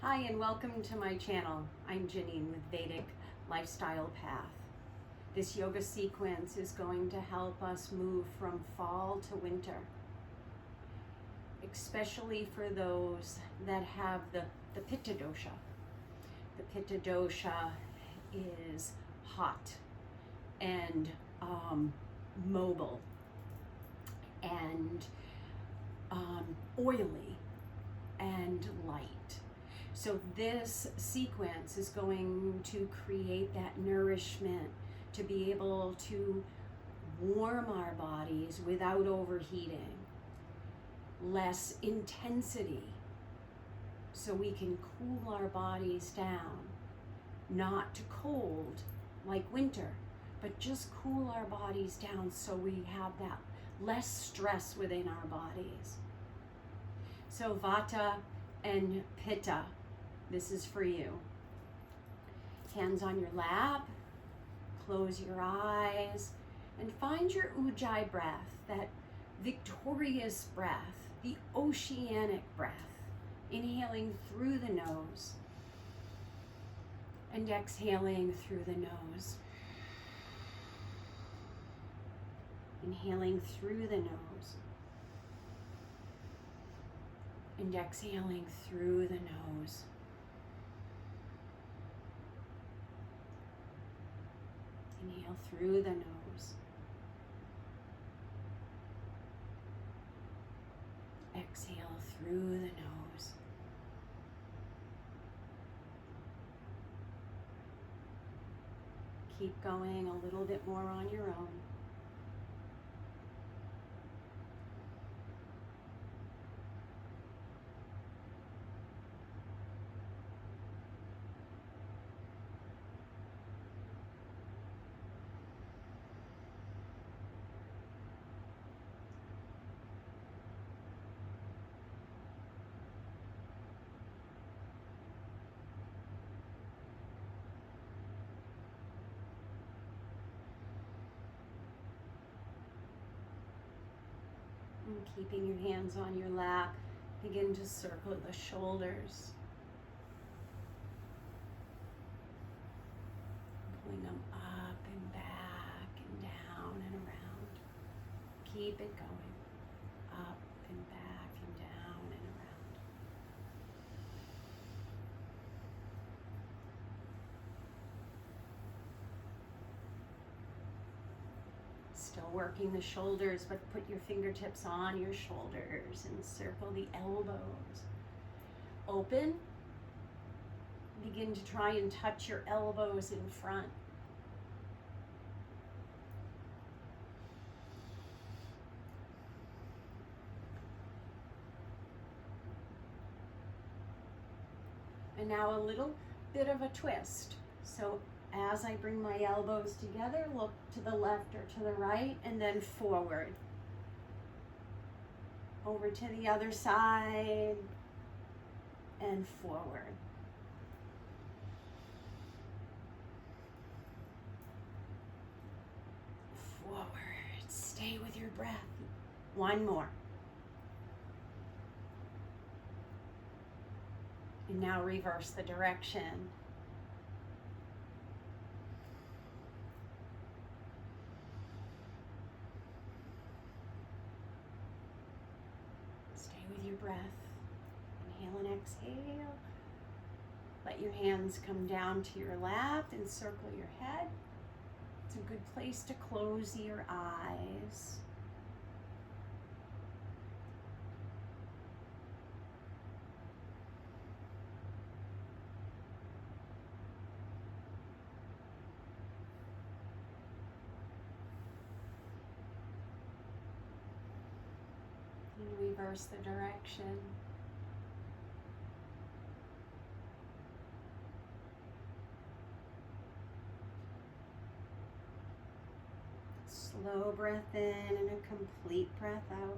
Hi and welcome to my channel. I'm Janine with Vedic Lifestyle Path. This yoga sequence is going to help us move from fall to winter, especially for those that have the Pitta Dosha. The Pitta Dosha is hot and mobile and oily and light. So this sequence is going to create that nourishment to be able to warm our bodies without overheating, less intensity, so we can cool our bodies down, not cold like winter, but just cool our bodies down so we have that less stress within our bodies. So Vata and Pitta, this is for you. Hands on your lap, close your eyes, and find your Ujjayi breath, that victorious breath, the oceanic breath. Inhaling through the nose and exhaling through the nose. Inhaling through the nose and exhaling through the nose. Inhale through the nose. Exhale through the nose. Keep going a little bit more on your own. And keeping your hands on your lap, begin to circle the shoulders. Pulling them up and back and down and around. Keep it going. Up and back and down and around. Still working the shoulders, but put your fingertips on your shoulders and circle the elbows. Open. Begin to try and touch your elbows in front. And now a little bit of a twist. So as I bring my elbows together, look to the left or to the right, and then forward. Over to the other side, and forward. Forward. Stay with your breath. One more. And now reverse the direction. Stay with your breath. Inhale and exhale. Let your hands come down to your lap and circle your head. It's a good place to close your eyes. And reverse the direction. Slow breath in and a complete breath out.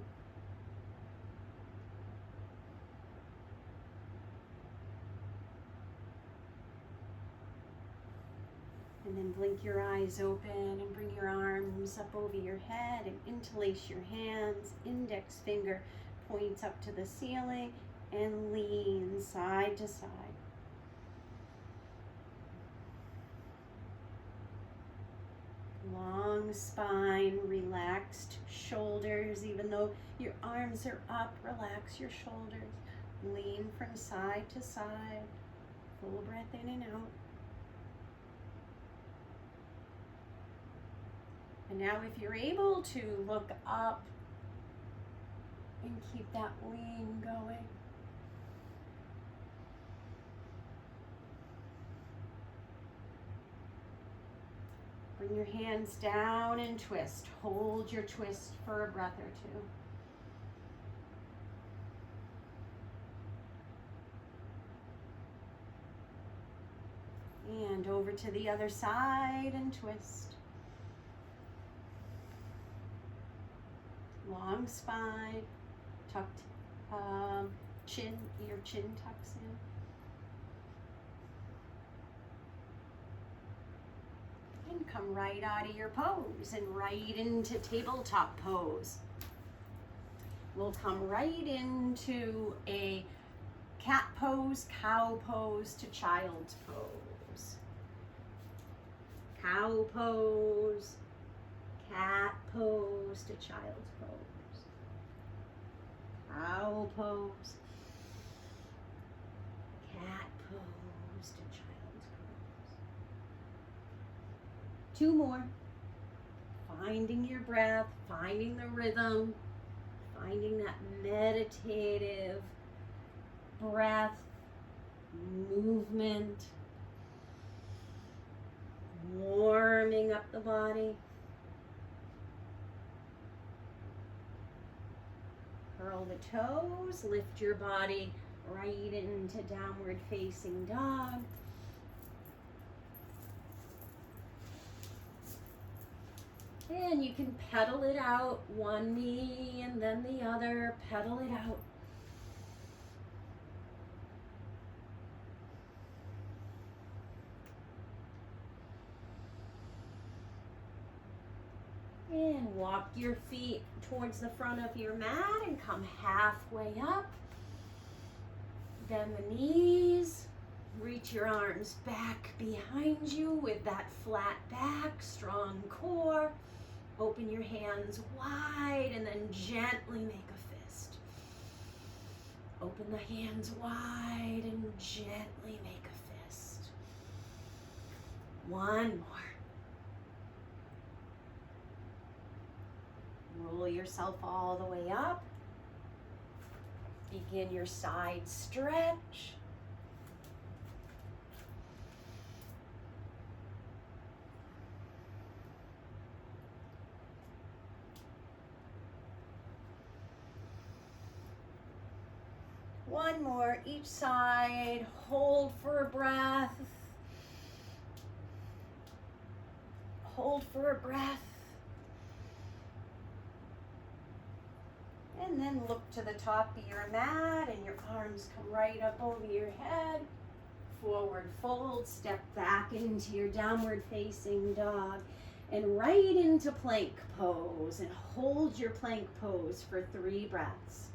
And then blink your eyes open and bring your arms up over your head and interlace your hands. Index finger points up to the ceiling and lean side to side. long spine, relaxed shoulders. Even though your arms are up, relax your shoulders. Lean from side to side. Full breath in and out. And now if you're able to, look up and keep that lean going. Bring your hands down and twist. Hold your twist for a breath or two. And over to the other side and twist. Long spine, tucked chin, your chin tucks in. And come right out of your pose and right into tabletop pose. We'll come right into a cat pose, cow pose to child's pose. Cow pose, cat pose to child's pose. Cow pose, cat pose to child's pose. Two more. Finding your breath, finding the rhythm, finding that meditative breath, movement, warming up the body. Curl the toes, lift your body right into downward facing dog. And you can pedal it out, one knee and then the other, pedal it out. And walk your feet towards the front of your mat and come halfway up. Bend the knees. Reach your arms back behind you with that flat back, strong core. Open your hands wide and then gently make a fist. Open the hands wide and gently make a fist. One more. Roll yourself all the way up. Begin your side stretch. One more each side. Hold for a breath. Hold for a breath. And then look to the top of your mat and your arms come right up over your head. Forward fold, step back into your downward facing dog and right into plank pose, and hold your plank pose for 3 breaths.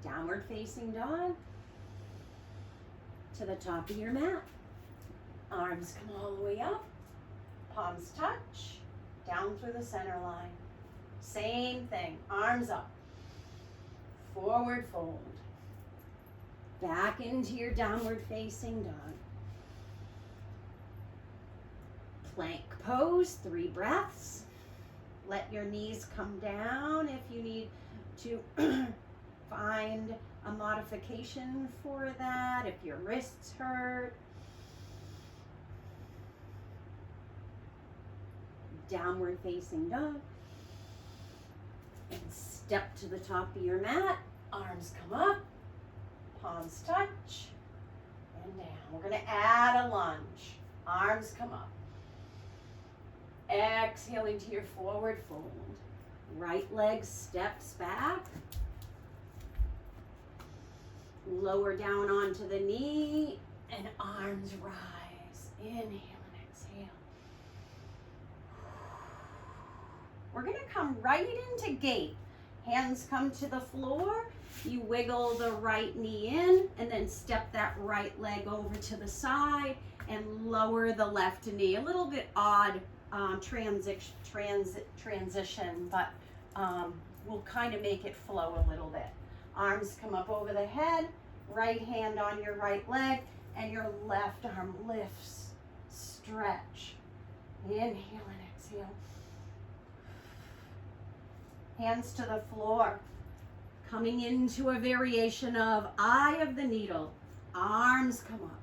Downward facing dog. To the top of your mat. Arms come all the way up. Palms touch. Down through the center line. Same thing. Arms up. Forward fold. Back into your downward facing dog. Plank pose. 3 breaths. Let your knees come down if you need to find a modification for that, if your wrists hurt. Downward facing dog. And step to the top of your mat. Arms come up. Palms touch. And down. We're going to add a lunge. Arms come up. Exhaling to your forward fold. Right leg steps back. Lower down onto the knee and arms rise. Inhale and exhale. We're going to come right into gate. Hands come to the floor. You wiggle the right knee in and then step that right leg over to the side and lower the left knee. A little bit odd transition, but we'll kind of make it flow a little bit. Arms come up over the head, right hand on your right leg, and your left arm lifts. Stretch. Inhale and exhale. Hands to the floor. Coming into a variation of eye of the needle. Arms come up.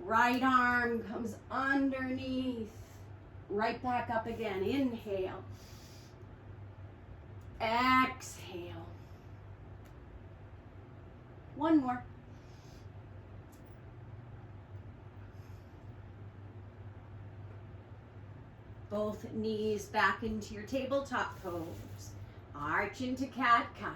Right arm comes underneath. Right back up again. Inhale. Exhale. One more. Both knees back into your tabletop pose. Arch into cat-cow.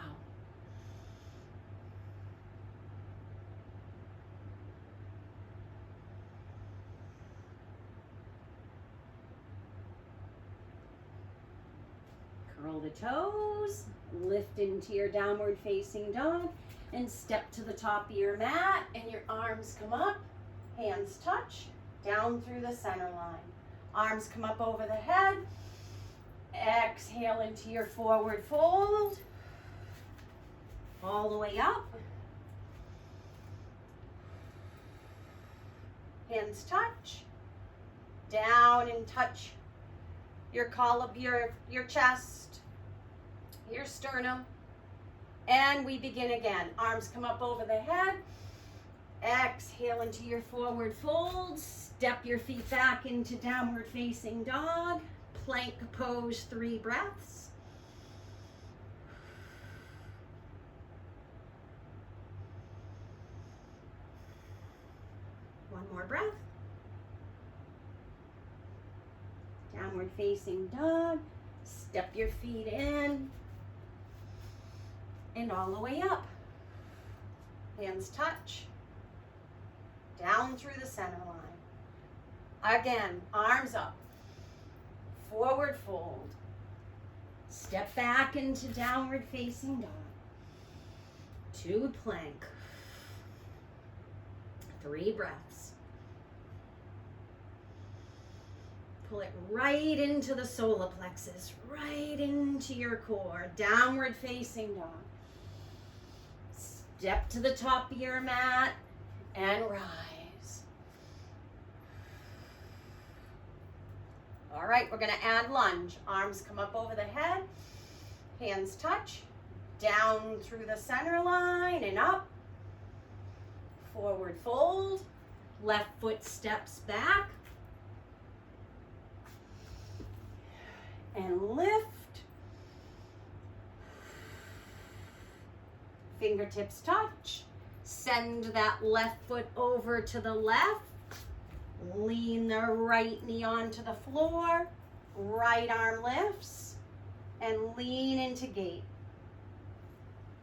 Curl the toes, lift into your downward facing dog, and step to the top of your mat, and your arms come up, hands touch, down through the center line. Arms come up over the head. Exhale into your forward fold. All the way up. Hands touch. Down and touch your collarbone, your chest, your sternum. And we begin again. Arms come up over the head. Exhale into your forward fold. Step your feet back into downward facing dog. Plank pose, 3 breaths. One more breath. Downward facing dog. Step your feet in. And all the way up. Hands touch. Down through the center line. Again, arms up. Forward fold. Step back into downward facing dog. 2 plank. 3 breaths. Pull it right into the solar plexus, right into your core. Downward facing dog. Step to the top of your mat and rise. All right, we're going to add lunge. Arms come up over the head. Hands touch. Down through the center line and up. Forward fold. Left foot steps back. And lift. Fingertips touch. Send that left foot over to the left. Lean the right knee onto the floor. Right arm lifts. And lean into gate.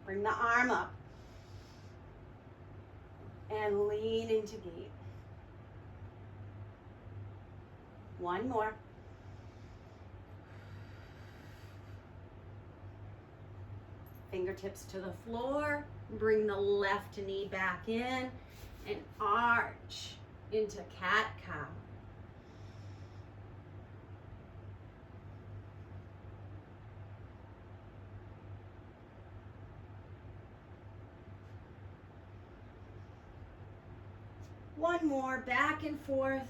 Bring the arm up. And lean into gate. One more. Fingertips to the floor. Bring the left knee back in and arch into cat-cow. One more, back and forth.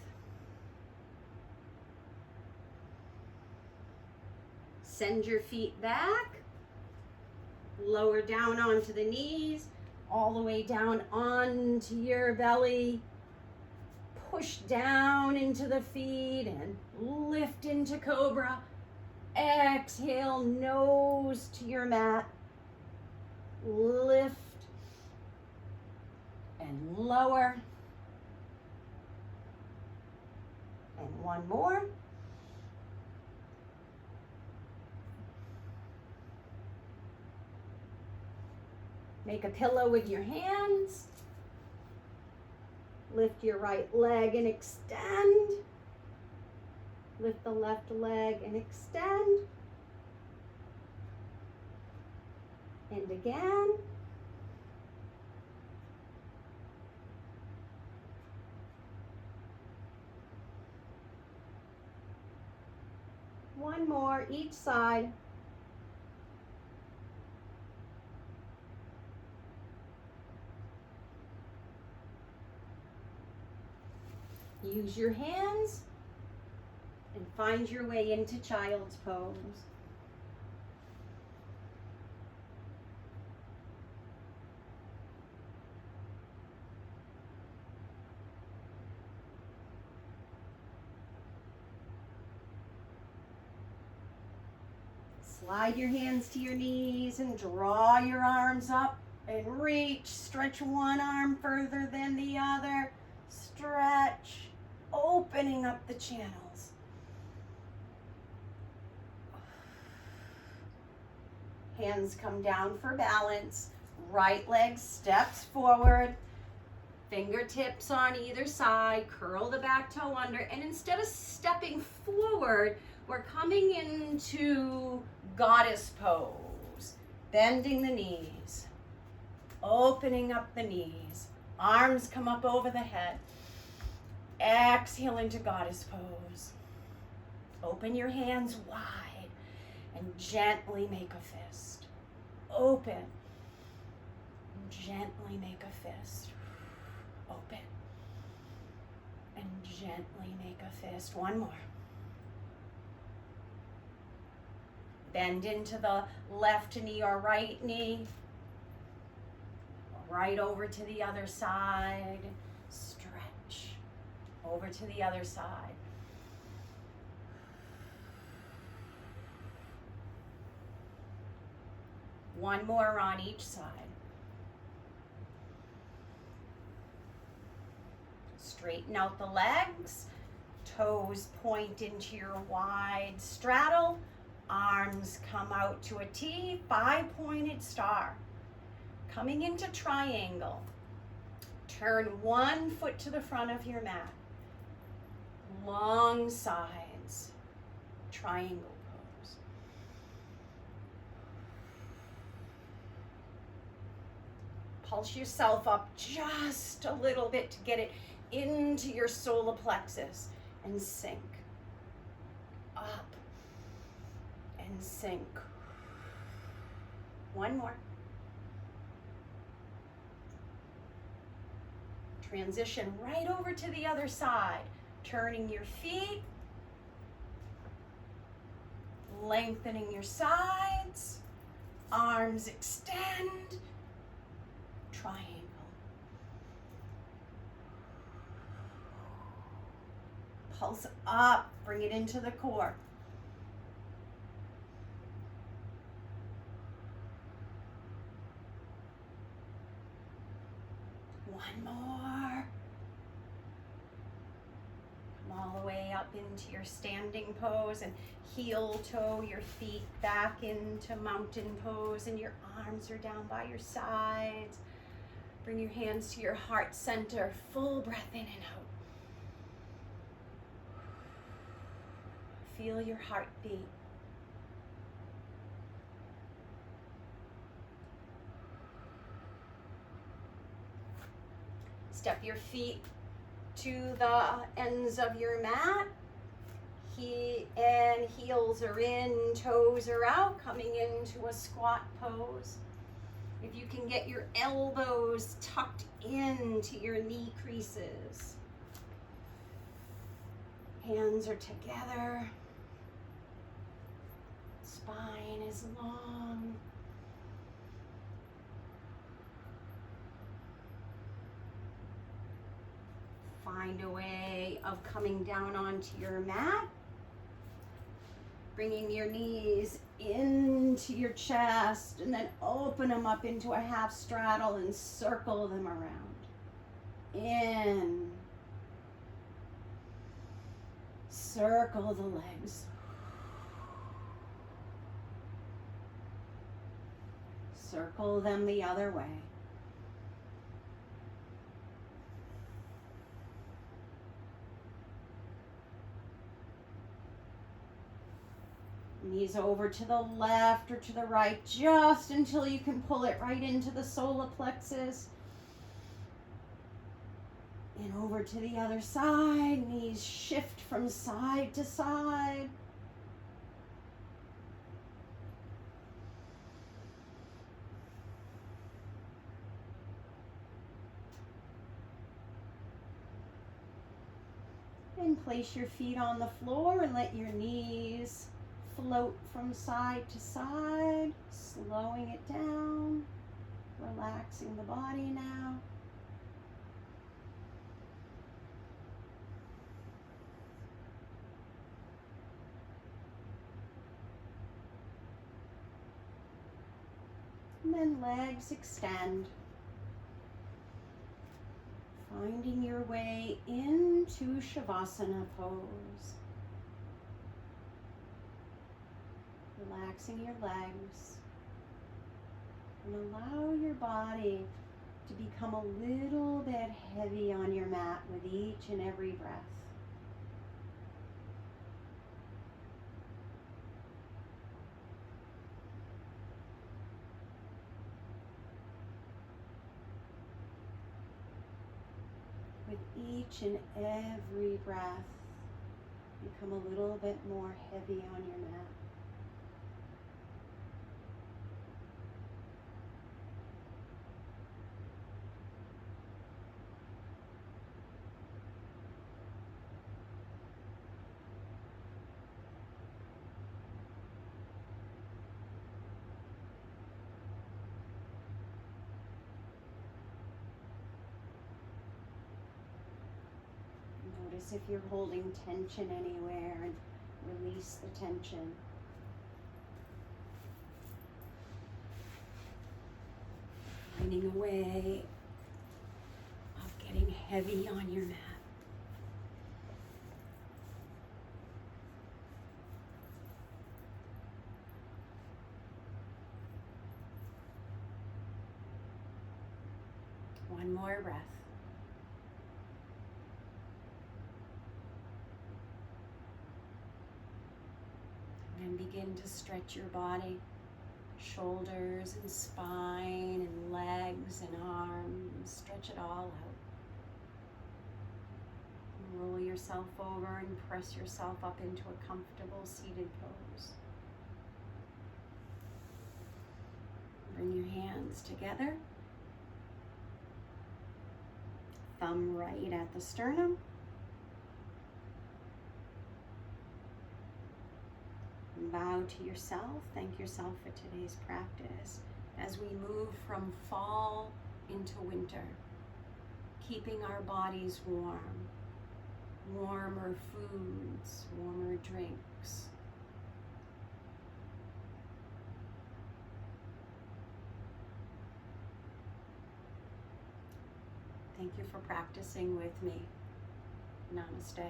Send your feet back. Lower down onto the knees, all the way down onto your belly. Push down into the feet and lift into cobra. Exhale, nose to your mat. Lift and lower. And one more. Make a pillow with your hands. Lift your right leg and extend. Lift the left leg and extend. And again. One more each side. Use your hands and find your way into child's pose. Slide your hands to your knees and draw your arms up and reach. Stretch one arm further than the other. Stretch, opening up the channels. Hands come down for balance. Right leg steps forward. Fingertips on either side. Curl the back toe under. And instead of stepping forward, we're coming into goddess pose. Bending the knees. Opening up the knees. Arms come up over the head. Exhale into goddess pose. Open your hands wide and gently make a fist. Open. Gently make a fist. Open. And gently make a fist. One more. Bend into the left knee or right knee. Right over to the other side. Stretch. Over to the other side. One more on each side. Straighten out the legs. Toes point into your wide straddle. Arms come out to a T, 5-pointed star. Coming into triangle. Turn one foot to the front of your mat. Long sides. Triangle pose. Pulse yourself up just a little bit to get it into your solar plexus and sink. Up and sink. One more. Transition right over to the other side. Turning your feet. Lengthening your sides. Arms extend. Triangle. Pulse up. Bring it into the core. One more. Come all the way up into your standing pose and heel toe your feet back into mountain pose and your arms are down by your sides. Bring your hands to your heart center. Full breath in and out. Feel your heartbeat. Step your feet to the ends of your mat. And heels are in, toes are out, coming into a squat pose. If you can get your elbows tucked into your knee creases. Hands are together. Spine is long. Find a way of coming down onto your mat. Bringing your knees into your chest and then open them up into a half straddle and circle them around. In. Circle the legs. Circle them the other way. Knees over to the left or to the right, just until you can pull it right into the solar plexus. And over to the other side, knees shift from side to side. And place your feet on the floor and let your knees float from side to side, slowing it down, relaxing the body now. And then legs extend. Finding your way into Shavasana pose. Relaxing your legs. And allow your body to become a little bit heavy on your mat with each and every breath. With each and every breath, become a little bit more heavy on your mat. Notice if you're holding tension anywhere and release the tension. Finding a way of getting heavy on your mat. One more breath. And begin to stretch your body, shoulders and spine and legs and arms. Stretch it all out. Roll yourself over and press yourself up into a comfortable seated pose. Bring your hands together. Thumb right at the sternum. Bow to yourself. Thank yourself for today's practice as we move from fall into winter, keeping our bodies warm, warmer foods, warmer drinks. Thank you for practicing with me. Namaste.